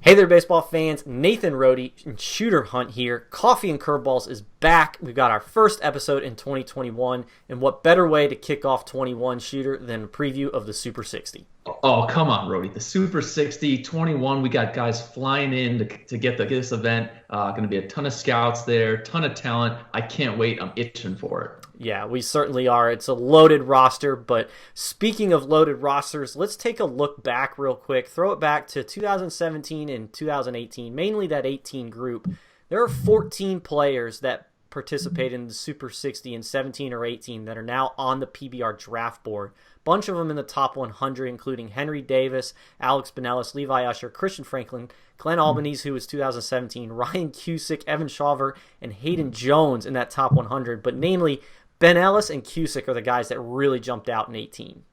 Hey there, baseball fans. Nathan Rohde and Shooter Hunt here. Coffee and Curveballs is back. We've got our first episode in 2021. And what better way to kick off 21, Shooter, than a preview of the Super 60? Oh, come on, Rody. The Super 60, 21, we got guys flying in to get this event. Going to be a ton of scouts there, ton of talent. I can't wait. I'm itching for it. Yeah, we certainly are. It's a loaded roster, but speaking of loaded rosters, let's take a look back real quick. Throw it back to 2017 and 2018, mainly that 18 group. There are 14 players that participated in the Super 60 in 17 or 18 that are now on the PBR draft board. Bunch of them in the top 100, including Henry Davis, Alex Binelas, Levi Usher, Christian Franklin, Glenn Albanese, who was 2017, Ryan Cusick, Evan Shawver, and Hayden Jones in that top 100. But namely, Ben Ellis and Cusick are the guys that really jumped out in 18.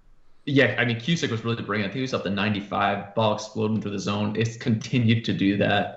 Yeah, I mean, Cusick was really bringing it. I think he was up to 95, ball exploding through the zone. It's continued to do that.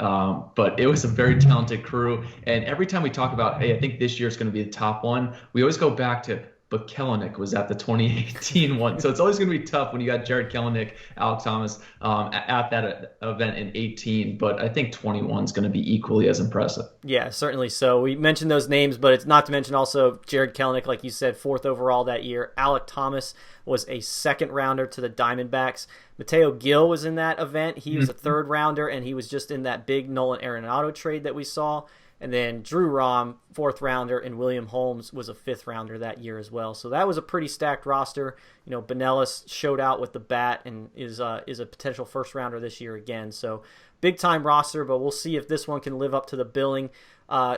But it was a very talented crew. And every time we talk about, hey, I think this year is going to be the top one, we always go back to, but Kellenic was at the 2018 one. So it's always going to be tough when you got Jared Kellenic, Alex Thomas at that event in 18. But I think 21 is going to be equally as impressive. Yeah, certainly so. We mentioned those names, but it's not to mention also Jared Kellenic, like you said, 4th overall that year. Alec Thomas was a 2nd rounder to the Diamondbacks. Mateo Gil was in that event. He was a 3rd rounder, and he was just in that big Nolan Arenado trade that we saw. And then Drew Rom, 4th rounder, and William Holmes was a 5th rounder that year as well. So that was a pretty stacked roster. You know, Binelas showed out with the bat and is a potential 1st rounder this year again. So big time roster, but we'll see if this one can live up to the billing.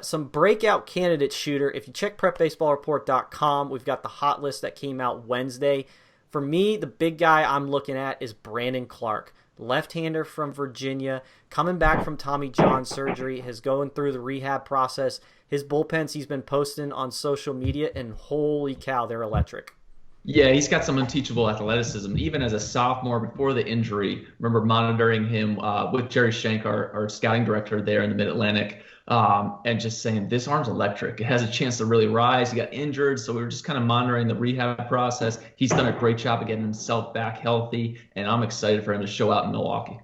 Some breakout candidate, Shooter. If you check PrepBaseballReport.com, we've got the hot list that came out Wednesday. For me, the big guy I'm looking at is Brandon Clark. Left-hander from Virginia, coming back from Tommy John surgery, has going through the rehab process. His bullpens he's been posting on social media, and holy cow, they're electric. Yeah, he's got some unteachable athleticism. Even as a sophomore before the injury, remember monitoring him with Jerry Shank, our scouting director there in the Mid-Atlantic, and just saying, this arm's electric. It has a chance to really rise. He got injured, so we were just kind of monitoring the rehab process. He's done a great job of getting himself back healthy, and I'm excited for him to show out in Milwaukee.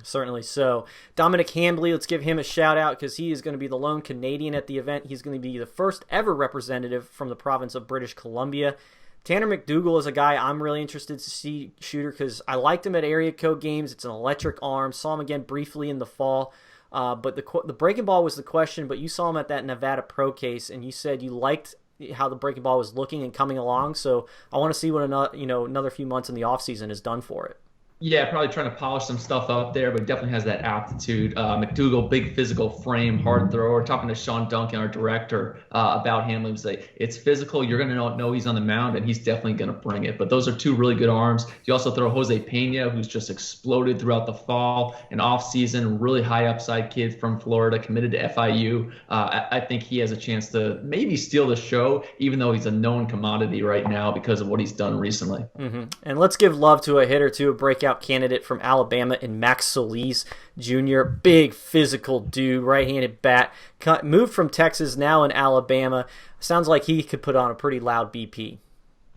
Certainly so. Dominic Hambley, let's give him a shout out because he is going to be the lone Canadian at the event. He's going to be the first ever representative from the province of British Columbia. Tanner McDougal is a guy I'm really interested to see, Shooter, because I liked him at area code games. It's an electric arm. Saw him again briefly in the fall. But the breaking ball was the question, but you saw him at that Nevada Pro case, and you said you liked how the breaking ball was looking and coming along. So I want to see what another few months in the offseason has done for it. Yeah, probably trying to polish some stuff up there, but definitely has that aptitude. McDougal, big physical frame, hard thrower. Talking to Sean Duncan, our director, about him, he say it's physical. You're going to know he's on the mound, and he's definitely going to bring it. But those are two really good arms. You also throw Jose Pena, who's just exploded throughout the fall and off season. Really high upside kid from Florida, committed to FIU. I think he has a chance to maybe steal the show, even though he's a known commodity right now because of what he's done recently. And let's give love to a hitter, too, a breakout candidate from Alabama in Max Solis Jr. Big physical dude, right-handed bat. Moved from Texas, now in Alabama. Sounds like he could put on a pretty loud BP.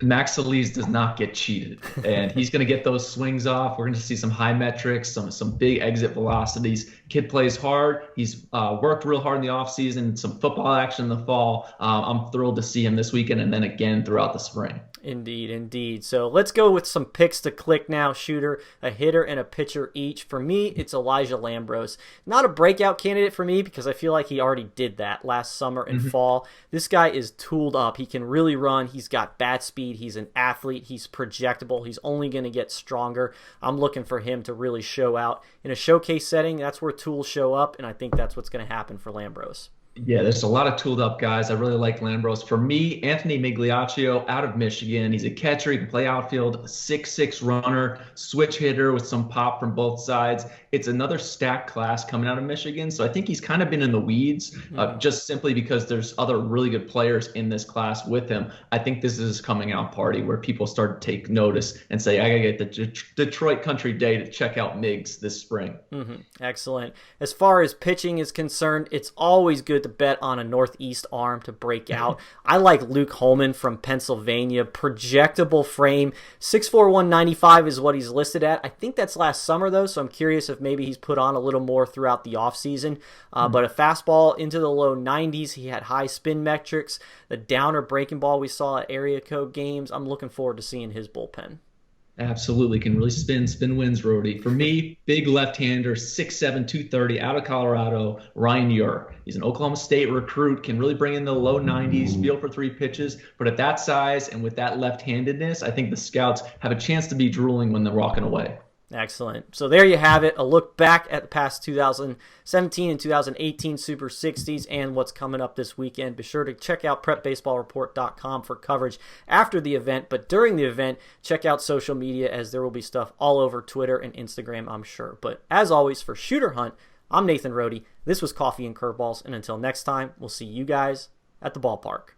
Max Solis does not get cheated, and he's going to get those swings off. We're going to see some high metrics, some big exit velocities. Kid plays hard. He's worked real hard in the offseason, some football action in the fall. I'm thrilled to see him this weekend and then again throughout the spring. Indeed, indeed. So let's go with some picks to click now, Shooter. A hitter and a pitcher each. For me, it's Elijah Lambros. Not a breakout candidate for me because I feel like he already did that last summer and fall. This guy is tooled up. He can really run. He's got bat speed. He's an athlete. He's projectable. He's only going to get stronger. I'm looking for him to really show out. In a showcase setting, that's where tools show up, and I think that's what's going to happen for Lambros. Yeah, there's a lot of tooled up guys. I really like Lambros. For me, Anthony Migliaccio out of Michigan. He's a catcher. He can play outfield, a 6'6" runner, switch hitter with some pop from both sides. It's another stacked class coming out of Michigan. So I think he's kind of been in the weeds just simply because there's other really good players in this class with him. I think this is his coming out party where people start to take notice and say, I got to get the Detroit Country Day to check out Miggs this spring. Excellent. As far as pitching is concerned, it's always good to to bet on a Northeast arm to break out. I like Luke Holman from Pennsylvania. Projectable frame. 6'4", 195 is what he's listed at. I think that's last summer, though, so I'm curious if maybe he's put on a little more throughout the offseason. But a fastball into the low 90s. He had high spin metrics. The downer breaking ball we saw at area code games. I'm looking forward to seeing his bullpen. Absolutely. Can really spin wins, Rody. For me, big left-hander, 6'7", 230, out of Colorado, Ryan Ure. He's an Oklahoma State recruit, can really bring in the low 90s, feel for 3 pitches. But at that size and with that left-handedness, I think the scouts have a chance to be drooling when they're walking away. Excellent. So there you have it, a look back at the past 2017 and 2018 Super 60s and what's coming up this weekend. Be sure to check out PrepBaseballReport.com for coverage after the event, but during the event, check out social media as there will be stuff all over Twitter and Instagram, I'm sure. But as always, for Shooter Hunt, I'm Nathan Rohde. This was Coffee and Curveballs, and until next time, we'll see you guys at the ballpark.